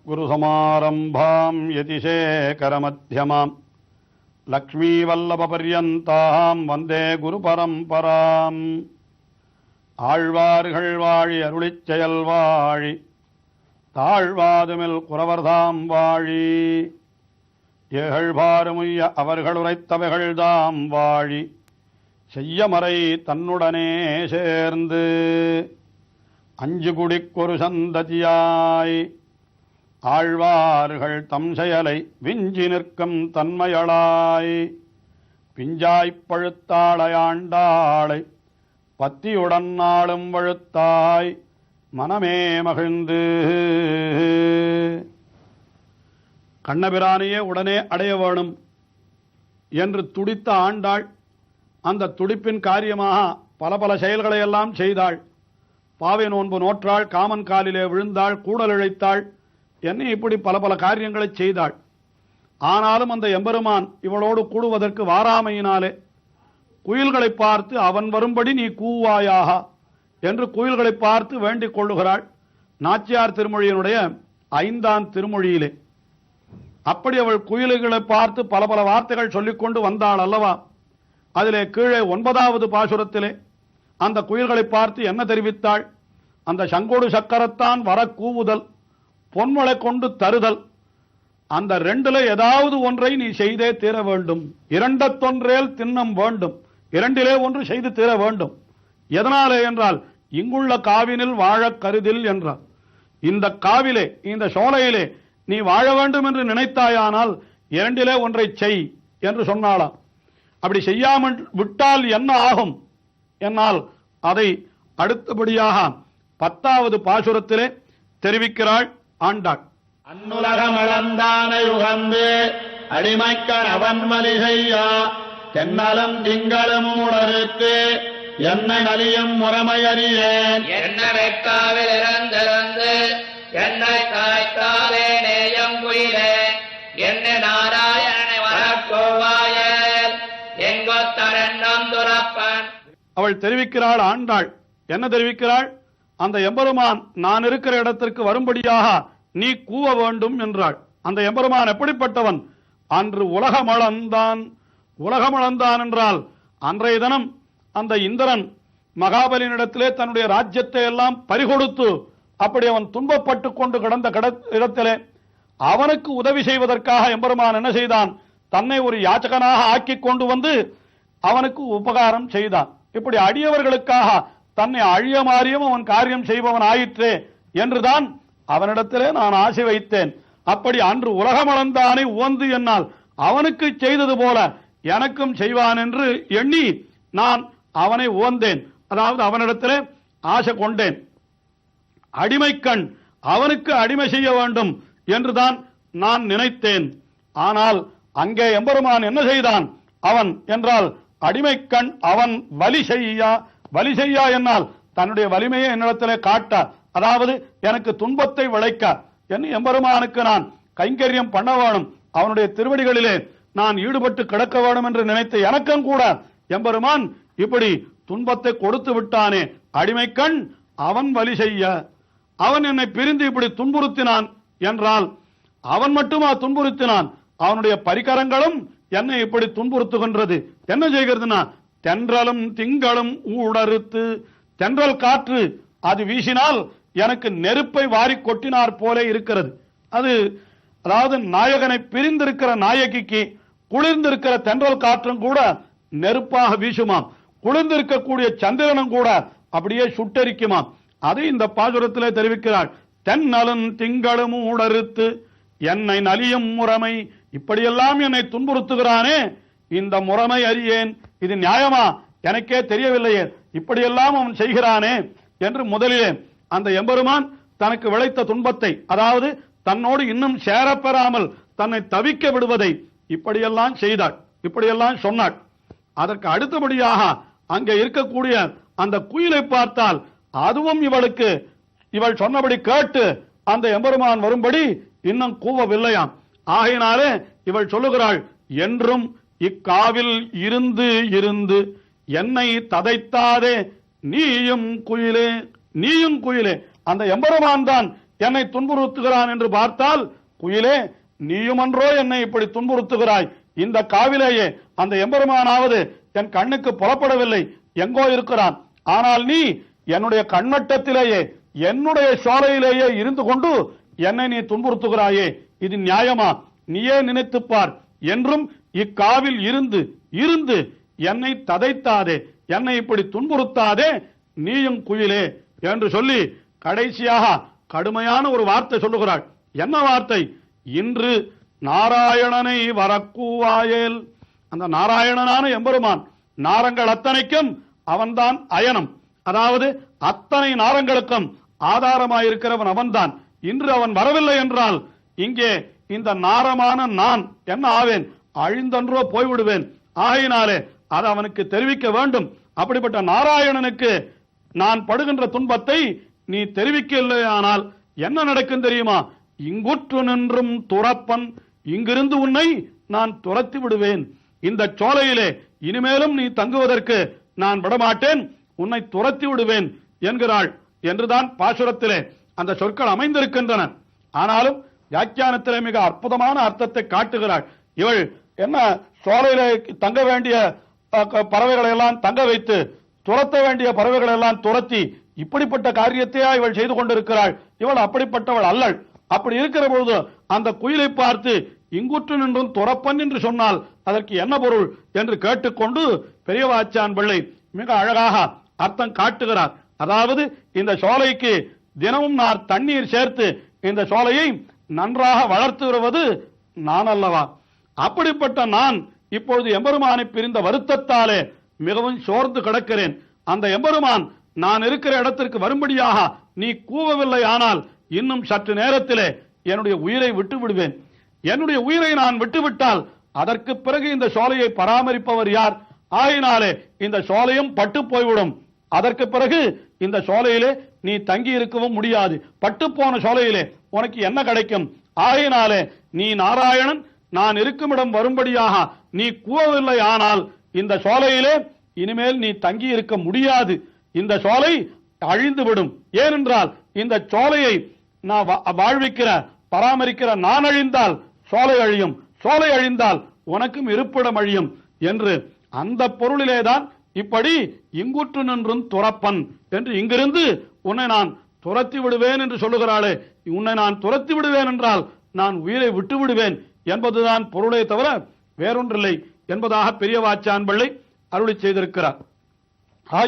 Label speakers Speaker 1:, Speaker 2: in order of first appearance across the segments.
Speaker 1: अस्मद्गुरुसमारम्भां यतिशेखरमध्यमां लक्ष्मीवल्लभपर्यन्तां वन्दे गुरुपरम्पराम् ஆழ்வார்கள் வாழி அருளிச் செயல் வாழி தாழ்வாதுமில் குறவர்தாம் வாழி ஏகழ்பாருமுய்ய அவர்கள் உரைத்தவைகள்தாம் வாழி செய்யமறை தன்னுடனே சேர்ந்து அஞ்சு குடிக்கொரு சந்ததியாய் ஆழ்வார்கள் தம் செயலை விஞ்சி நிற்கும் தன்மையளாய் பிஞ்சாய்ப் பழுத்தாளையாண்டாளை பத்தியுடன் நாளும் வழுத்தாய் மனமே மகிழ்ந்து கண்ணபிரானையே உடனே அடைய வேணும் என்று துடித்த ஆண்டாள் அந்த துடிப்பின் காரியமாக பல பல செயல்களை எல்லாம் செய்தாள். பாவை நோன்பு நோற்றாள், காமன் காலிலே விழுந்தாள், கூடல் இழைத்தாள், என்ன இப்படி பல பல காரியங்களை செய்தாள். ஆனாலும் அந்த எம்பெருமான் இவளோடு கூடுவதற்கு வாராமையினாலே குயில்களை பார்த்து அவன் வரும்படி நீ கூவாயாக என்று குயில்களை பார்த்து வேண்டிக் கொள்ளுகிறாள். நாச்சியார் திருமொழியினுடைய 5ஆம் திருமொழியிலே அப்படி அவள் குயில்களை பார்த்து பல பல வார்த்தைகள் சொல்லிக்கொண்டு வந்தாள் அல்லவா. அதிலே கீழே 9வது பாசுரத்திலே அந்த குயில்களை பார்த்து என்ன தெரிவித்தாள்? அந்த சங்கோடு சக்கரத்தான் வர கூவுதல், பொன்மலை கொண்டு தருதல், அந்த 2ல ஏதாவது ஒன்றை நீ செய்தே தீர வேண்டும். 2 திண்ணம் வேண்டும், 2லே ஒன்று செய்து தீர வேண்டும். எதனாலே என்றால் இங்குள்ள காவினில் வாழ கருதில் என்றார். இந்த காவிலே இந்த சோலையிலே நீ வாழ வேண்டும் என்று நினைத்தாயானால் 2லே ஒன்றை செய் என்று சொன்னாளாம். அப்படி செய்யாமல் விட்டால் என்ன ஆகும் என்னால் அதை அடுத்தபடியாக 10வது பாசுரத்திலே தெரிவிக்கிறாள் ஆண்டாள்.
Speaker 2: அன்னுலகமளந்தான யுகந்து அடிமைக்கர் அவன் மலி செய்யா தென்னலும் திங்களும் உணருக்கு என்ன நலியும் முறைமையறியேன்
Speaker 3: என்ன வெக்காவில் இறந்திருந்து என்னை காய்த்தாலே நேயம் குயிலே என்ன நாராயணனை வரக்கோவாயல் எங்கொத்தரண்டம் துறப்பன்.
Speaker 1: அவள் தெரிவிக்கிறாள் ஆண்டாள். என்ன தெரிவிக்கிறாள்? அந்த எம்பெருமான் நான் இருக்கிற இடத்திற்கு வரும்படியாக நீ கூவ வேண்டும் என்றாள். அந்த எம்பெருமான் எப்படிப்பட்டவன்? அன்று உலகமளந்தான். உலகமளந்தான் என்றால் அன்றைய தினம் அந்த இந்திரன் மகாபலியினிடத்திலே தன்னுடைய ராஜ்யத்தை எல்லாம் பறிகொடுத்து அப்படி அவன் துன்பப்பட்டு கொண்டு கிடந்த இடத்திலே அவனுக்கு உதவி செய்வதற்காக எம்பெருமான் என்ன செய்தான்? தன்னை ஒரு யாச்சகனாக ஆக்கி கொண்டு வந்து அவனுக்கு உபகாரம் செய்தான். இப்படி அடியவர்களுக்காக தன்னை அழிய மாறியும் அவன் காரியம் செய்பவன் ஆயிற்றே என்றுதான் அவனிடத்திலே நான் ஆசை வைத்தேன். அப்படி அன்று உலகமளந்தானை உவந்து என்னால் அவனுக்கு செய்தது போல எனக்கும் செய்வான் என்று எண்ணி நான் அவனை உவந்தேன். அதாவது அவனிடத்திலே ஆசை கொண்டேன். அடிமைக்கண் அவனுக்கு அடிமை செய்ய வேண்டும் என்றுதான் நான் நினைத்தேன். ஆனால் அங்கே எம்பெருமான் என்ன செய்தான்? அவன் என்றால் அடிமைக்கண் அவன் வலி செய்யா என்னால் தன்னுடைய வலிமையை என்னிடத்திலே காட்ட, அதாவது எனக்கு துன்பத்தை விளைக்க என்று எம்பெருமானுக்கு நான் கைங்கரியம் பண்ண வேணும், அவனுடைய திருவடிகளிலே நான் ஈடுபட்டு கிடக்க வேண்டும் என்று நினைத்த எனக்கும் கூட எம்பெருமான் இப்படி துன்பத்தை கொடுத்து விட்டானே. அடிமைக்கண் அவன் வலி செய்ய, அவன் என்னை பிரிந்து இப்படி துன்புறுத்தினான் என்றால் அவன் மட்டுமா துன்புறுத்தினான்? அவனுடைய பரிகரங்களும் என்னை இப்படி துன்புறுத்துகின்றது. என்ன செய்கிறதுனா தென்றலும் திங்களும் ஊடறுத்து, தென்றல் காற்று அது வீசினால் எனக்கு நெருப்பை வாரி கொட்டினார் போல இருக்கிறது. அது அதாவது நாயகனை பிரிந்திருக்கிற நாயகிக்கு குளிர்ந்திருக்கிற தென்றல் காற்றும் கூட நெருப்பாக வீசுமாம், குளிர்ந்திருக்கக்கூடிய சந்திரனும் கூட அப்படியே சுட்டரிக்குமாம். அதை இந்த பாசுரத்திலே தெரிவிக்கிறாள். தென்னலும் திங்களும் ஊடறுத்து என்னை நலியும் முறைமை, இப்படியெல்லாம் என்னை துன்புறுத்துகிறானே, இந்த முறைமை அறியேன், இது நியாயமா எனக்கே தெரியவில்லையே, இப்படியெல்லாம் அவன் செய்கிறானே என்று முதலிலே அந்த எம்பெருமான் தனக்கு விளைத்த துன்பத்தை, அதாவது தன்னோடு இன்னும் சேரப்பெறாமல் தன்னை தவிக்க விடுவதை இப்படியெல்லாம் செய்தாள், இப்படியெல்லாம் சொன்னாள். அதற்கு அடுத்தபடியாக அங்கே இருக்கக்கூடிய அந்த குயிலை பார்த்தால் அதுவும் இவள் சொன்னபடி கேட்டு அந்த எம்பெருமான் வரும்படி இன்னும் கூவவில்லையாம். ஆகையினாலே இவள் சொல்லுகிறாள், என்றும் இக்காவில் இருந்து இருந்து என்னை ததைத்தாதே நீயும் குயிலே, நீயும் குயிலே. அந்த எம்பெருமான் தான் என்னை துன்புறுத்துகிறான் என்று பார்த்தால், குயிலே நீயுமன்றோ என்னை இப்படி துன்புறுத்துகிறாய்? இந்த காவிலேயே அந்த எம்பெருமானாவது என் கண்ணுக்கு புலப்படவில்லை, எங்கோ இருக்கிறான். ஆனால் நீ என்னுடைய கண்மட்டத்திலேயே என்னுடைய சோலையிலேயே இருந்து கொண்டு என்னை நீ துன்புறுத்துகிறாயே, இது நியாயமா? நீயே நினைத்துப்பார் என்றும் இக்காவில் இருந்து இருந்து என்னை ததைத்தாதே, என்னை இப்படி துன்புறுத்தாதே நீயும் குயிலே என்று சொல்லி கடைசியாக கடுமையான ஒரு வார்த்தை சொல்லுகிறாள். என்ன வார்த்தை? இன்று நாராயணனை வரக்கூவாயேல். அந்த நாராயணனான எம்பெருமான், நாரங்கள் அத்தனைக்கும் அவன்தான் அயனம், அதாவது அத்தனை நாரங்களுக்கும் ஆதாரமாயிருக்கிறவன் அவன்தான். இன்று அவன் வரவில்லை என்றால் இங்கே இந்த நாரமான நான் என்ன ஆவேன்? அழிந்தன்றோ போய்விடுவேன். ஆகையினாலே அது அவனுக்கு தெரிவிக்க வேண்டும். அப்படிப்பட்ட நாராயணனுக்கு நான் படுகின்ற துன்பத்தை நீ தெரிவிக்கலையானால் என்ன நடக்கும் தெரியுமா? இங்குற்று நின்றும் துறப்பன், இங்கிருந்து உன்னை நான் துரத்தி விடுவேன். இந்த சோலையிலே இனிமேலும் நீ தங்குவதற்கு நான் விடமாட்டேன், உன்னை துரத்தி விடுவேன் என்கிறாள் என்றுதான் பாசுரத்திலே அந்த சொற்கள் அமைந்திருக்கின்றன. ஆனாலும் வியாக்கியானத்திலே மிக அற்புதமான அர்த்தத்தை காட்டுகிறாள். இவள் என்ன சோலையிலே தங்க வேண்டிய பறவைகளை எல்லாம் தங்க வைத்து, துரத்த வேண்டிய பறவைகளை எல்லாம் துரத்தி, இப்படிப்பட்ட காரியத்தையா இவள் செய்து கொண்டிருக்கிறாள்? இவள் அப்படிப்பட்டவள் அல்லள். அப்படி இருக்கிற பொழுது அந்த குயிலை பார்த்து இங்குற்று நின்றும் துறப்பன் என்று சொன்னால் அதற்கு என்ன பொருள் என்று கேட்டுக்கொண்டு பெரியவாச்சான் பிள்ளை மிக அழகாக அர்த்தம் காட்டுகிறார். அதாவது இந்த சோலைக்கு தினமும் நான் தண்ணீர் சேர்த்து இந்த சோலையை நன்றாக வளர்த்து வருவது நான் அல்லவா? அப்படிப்பட்ட நான் இப்பொழுது எம்பெருமானை பிரிந்த வருத்தத்தாலே மிகவும் சோர்ந்து கிடக்கிறேன். அந்த எம்பெருமான் நான் இருக்கிற இடத்திற்கு வரும்படியாக நீ கூவவில்லை, ஆனால் இன்னும் சற்று நேரத்திலே என்னுடைய உயிரை விட்டு விடுவேன். என்னுடைய உயிரை நான் விட்டுவிட்டால் அதற்கு பிறகு இந்த சோலையை பராமரிப்பவர் யார்? ஆயினாலே இந்த சோலையும் பட்டு போய்விடும். அதற்கு பிறகு இந்த சோலையிலே நீ தங்கி இருக்கவும் முடியாது. பட்டு போன சோலையிலே உனக்கு என்ன கிடைக்கும்? ஆயினாலே நீ நாராயணன் நான் இருக்கும் இடம் வரும்படியாக நீ கூவவில்லை, ஆனால் இந்த சோலையிலே இனிமேல் நீ தங்கி இருக்க முடியாது. இந்த சோலை அழிந்துவிடும். ஏனென்றால் இந்த சோலையை நான் வாழ்விக்கிற பராமரிக்கிற நான் அழிந்தால் சோலை அழியும், சோலை அழிந்தால் உனக்கும் இருப்பிடம் அழியும் என்று அந்த பொருளிலேதான் இப்படி இங்குற்று நின்றும் துறப்பன் என்று இங்கிருந்து உன்னை நான் துரத்தி விடுவேன் என்று சொல்லுகிறாளே. உன்னை நான் துரத்தி விடுவேன் என்றால் நான் உயிரை விட்டு விடுவேன் என்பதுதான் பொருளே தவிர வேறொன்றில்லை என்பதாக பெரியவாச்சான் பிள்ளை அருளி செய்திருக்கிறார்.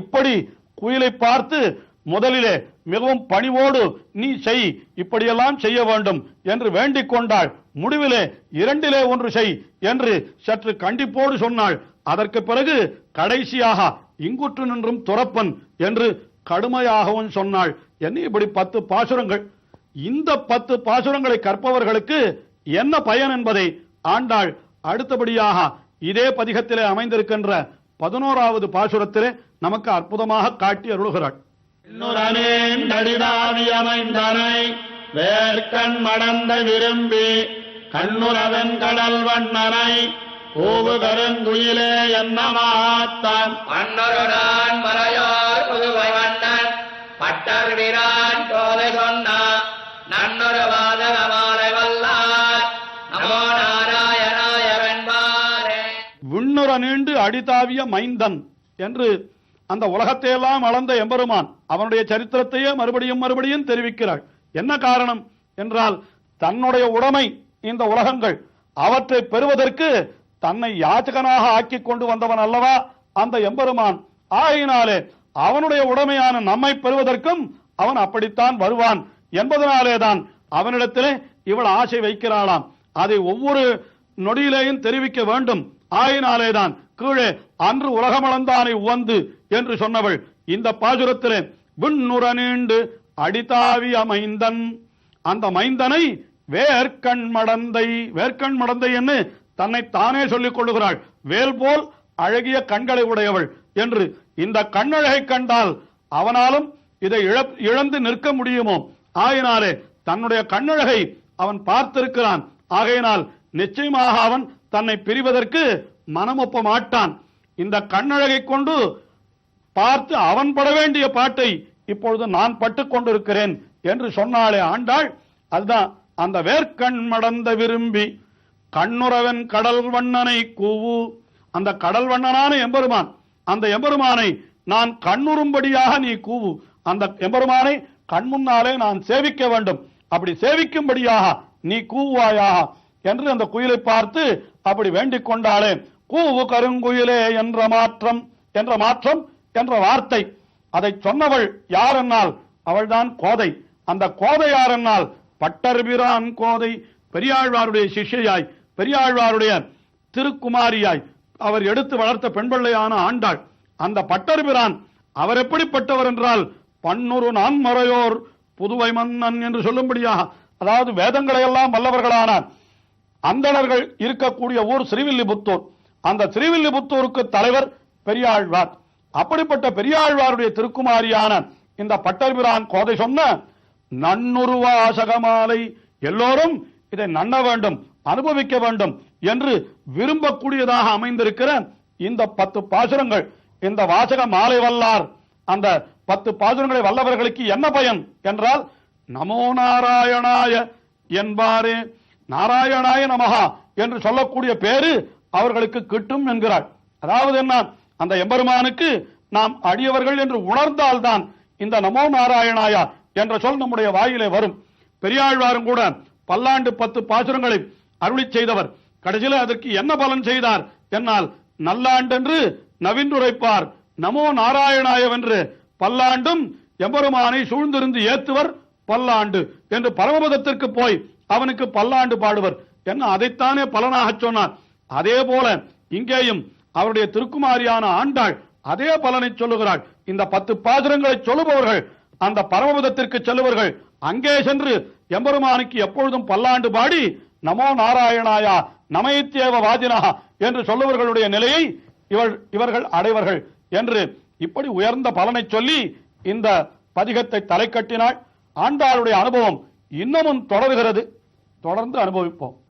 Speaker 1: இப்படி குயிலை பார்த்து முதலிலே மிகவும் பணிவோடு நீ செய், இப்படியெல்லாம் செய்ய வேண்டும் என்று வேண்டிக் கொண்டாள். முடிவிலே இரண்டிலே ஒன்று செய் என்று சற்று கண்டிப்போடு சொன்னாள். அதற்கு பிறகு கடைசியாக இங்குற்று நின்றும் துறப்பன் என்று கடுமையாகவும் சொன்னாள். என்ன இப்படி 10 பாசுரங்கள். இந்த 10 பாசுரங்களை கற்பவர்களுக்கு என்ன பயன் என்பதை ஆண்டாள் அடுத்தபடியாக இதே பதிகத்திலே அமைந்திருக்கின்ற 11வது பாசுரத்திலே நமக்கு அற்புதமாக காட்டி அருளுகிறாள்.
Speaker 2: நடிதாவியமைந்தனை வேர்க்கண் மடந்த விரும்பி கண்ணுரவன் கடல் வண்ணனை பூவு கருங்குயிலே என்ன மாத்தான்
Speaker 3: மன்னருடான் மறையோர் புதுவை வண்ணன் பட்டர் வீரான் கோதை சொன்னா நன்னொரு வாதகமாலை வல்லார் நமோ நாராயணாய வெண்பாரே.
Speaker 1: விண்ணுற நீண்டு அடிதாவிய மைந்தன் என்று அந்த உலகத்தையெல்லாம் அளந்த எம்பெருமான் அவனுடைய சரித்திரத்தையே மறுபடியும் தெரிவிக்கிறாள். என்ன காரணம் என்றால் தன்னுடைய உடைமை இந்த உலகங்கள், அவற்றை பெறுவதற்கு தன்னை யாச்சகனாக ஆக்கி கொண்டு வந்தவன் அல்லவா அந்த எம்பெருமான். ஆயினாலே அவனுடைய உடைமையான நம்மை பெறுவதற்கும் அவன் அப்படித்தான் வருவான் என்பதனாலேதான் அவனிடத்திலே இவள் ஆசை வைக்கிறாளாம். அதை ஒவ்வொரு நொடியிலேயும் தெரிவிக்க வேண்டும். ஆயினாலேதான் கீழே அன்று உலகமளந்தானை உவந்து என்று சொன்னவள் இந்த பாசுரத்திலே விண்ணுற நீண்டு அடிதாவி அமைந்தன், அந்த மைந்தனை வேர்க்கண் மடந்தை என்று தன்னை தானே சொல்லிக் கொள்ளுகிறாள். வேல் போல் அழகிய கண்களை உடையவள் என்று. இந்த கண்ணழகை கண்டால் அவனாலும் இதை இழந்து நிற்க முடியுமோ? ஆயினாலே தன்னுடைய கண்ணழகை அவன் பார்த்திருக்கிறான். ஆகையினால் நிச்சயமாக அவன் தன்னை பிரிவதற்கு மனமொப்ப மாட்டான். இந்த கண்ணழகை கொண்டு பார்த்து அவன் பட வேண்டிய பாட்டை இப்பொழுது நான் பட்டுக் கொண்டிருக்கிறேன் என்று சொன்னாலே ஆண்டாள், அதுதான் அந்த வேர்க்கண் மடந்த விரும்பி கண்ணுறவன் கடல் வண்ணனை கூவு. அந்த கடல் வண்ணனான எம்பெருமான், அந்த எம்பெருமானை நான் கண்ணுறும்படியாக நீ கூவு. அந்த எம்பெருமானை கண்முன்னாலே நான் சேவிக்க வேண்டும், அப்படி சேவிக்கும்படியாக நீ கூவாயாக என்று அந்த குயிலை பார்த்து அப்படி வேண்டிக் கொண்டாலே, கூவு கருங்குயிலே என்ற மாற்றம் என்ற வார்த்தை, அதை சொன்னவள் யார் என்னால் அவள்தான் கோதை. அந்த கோதை யார் என்னால் பட்டர்பிரான் கோதை, பெரியாழ்வாருடைய சிஷ்யாய், பெரியாழ்வாருடைய திருக்குமாரியாய் அவர் எடுத்து வளர்த்த பெண்பிள்ளையான ஆண்டாள். அந்த பட்டர்பிரான் அவர் எப்படிப்பட்டவர் என்றால், பன்னுரு நான்மறையோர் புதுவை மன்னன் என்று சொல்லும்படியாக, அதாவது வேதங்களை எல்லாம் வல்லவர்களான அந்தணர்கள் இருக்கக்கூடிய ஊர் ஸ்ரீவில்லிபுத்தூர். அந்த ஸ்ரீவில்லிபுத்தூருக்கு தலைவர் பெரியாழ்வார். அப்படிப்பட்ட பெரியாழ்வாருடைய திருக்குமாரியான இந்த பட்டர்பிரான் கோதை சொன்ன நன்னுருவாசகமாலை, எல்லோரும் இதை நண்ண வேண்டும், அனுபவிக்க வேண்டும் என்று விரும்பக்கூடியதாக அமைந்திருக்கிற இந்த 10 பாசுரங்கள், இந்த வாசக மாலை வல்லார் அந்த 10 பாசுரங்களை வல்லவர்களுக்கு என்ன பயன் என்றால், நமோ நாராயணாய என்பாரே, நாராயணாய நமஹா என்று சொல்லக்கூடிய பேரு அவர்களுக்கு கிட்டும் என்கிறார். அதாவது என்ன, அந்த எம்பெருமானுக்கு நாம் அடியவர்கள் என்று உணர்ந்தால்தான் இந்த நமோ நாராயணாயா என்ற சொல் நம்முடைய வாயிலே வரும். பெரியாழ்வாரும் கூட பல்லாண்டு 10 பாசுரங்களை அருளி செய்தவர். கடைசியில் அதற்கு என்ன பலன் செய்தார் என்னால், நல்லாண்டென்று நவின்றுரைப்பார் நமோ நாராயணாயவென்று பல்லாண்டும் எம்பெருமானை சூழ்ந்திருந்து ஏத்துவர் பல்லாண்டு என்று பரமபதத்திற்கு போய் அவனுக்கு பல்லாண்டு பாடுவர் என்ன, அதைத்தானே பலனாக சொன்னார். அதே போல இங்கேயும் அவருடைய திருக்குமாரியான ஆண்டாள் அதே பலனை சொல்லுகிறாள். இந்த 10 பாசுரங்களை சொல்லுபவர்கள் அந்த பரமபதத்திற்கு செல்லுவர்கள், அங்கே சென்று எம்பெருமானுக்கு எப்பொழுதும் பல்லாண்டு பாடி நமோ நாராயணாயா நமயத்தேவ வாதினா என்று சொல்லுவர்களுடைய நிலையை இவர்கள் அடைவர்கள் என்று இப்படி உயர்ந்த பலனை சொல்லி இந்த பதிகத்தை தலை கட்டினாள். ஆண்டாளுடைய அனுபவம் இன்னமும் தொடர்கிறது. தொடர்ந்து அனுபவிப்போம்.